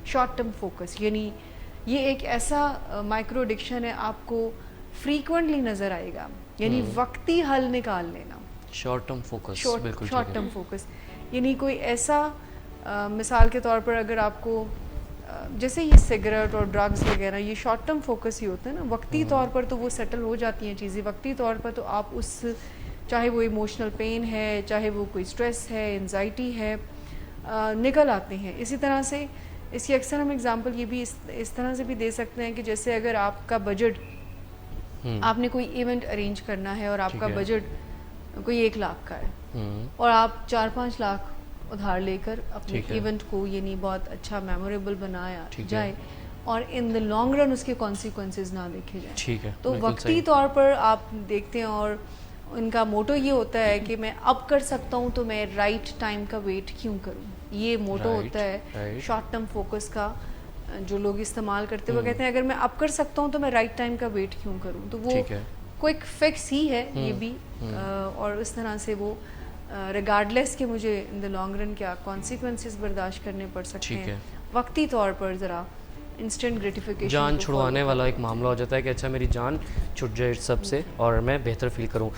Short term focus, یعنی یہ ایک ایسا مائکرو ایڈکشن ہے، آپ کو فریکوینٹلی نظر آئے گا، یعنی وقتی حل نکال لینا. Short term focus, short term focus یعنی کوئی ایسا مثال کے طور پر اگر آپ کو جیسے یہ سگریٹ اور ڈرگز وغیرہ یہ شارٹ ٹرم فوکس ہی ہوتے ہیں نا، وقتی طور پر تو وہ سیٹل ہو جاتی ہیں چیزیں، وقتی طور پر تو آپ اس چاہے وہ ایموشنل پین ہے، چاہے وہ کوئی اسٹریس ہے، انزائٹی ہے، نکل آتے ہیں. اسی طرح سے اس کی اکثر ہم اگزامپل یہ بھی اس طرح سے بھی دے سکتے ہیں کہ جیسے اگر آپ کا بجٹ، آپ نے کوئی ایونٹ ارینج کرنا ہے اور آپ کا بجٹ کوئی 1 لاکھ کا ہے اور آپ 4-5 لاکھ ادھار لے کر اپنے ایونٹ کو یعنی بہت اچھا میموریبل بنایا جائے اور ان دا لانگ رن اس کے کانسیکوینسز نہ دیکھے جائیں، تو وقتی طور پر آپ دیکھتے ہیں اور ان کا موٹو یہ ہوتا ہے کہ میں اب کر سکتا ہوں تو میں رائٹ ٹائم کا ویٹ کیوں کروں. یہ موٹو ہوتا ہے شارٹ ٹرم فوکس کا جو لوگ استعمال کرتے وہ کہتے ہیں اگر میں اب کر سکتا ہوں تو میں رائٹ ٹائم کا ویٹ کیوں کروں. تو وہ کوئک فکس ہی ہے یہ بھی، اور اس طرح سے وہ ریگارڈلیس کہ مجھے ان دا لانگ رن کیا کانسیکوینسز برداشت کرنے پڑ سکتے ہیں، وقتی طور پر ذرا انسٹنٹ گریٹیفیکیشن جان چھڑوانے والا ایک معاملہ ہو جاتا ہے کہ اچھا میری جان چھٹ جائے سب سے اور میں بہتر فیل کروں.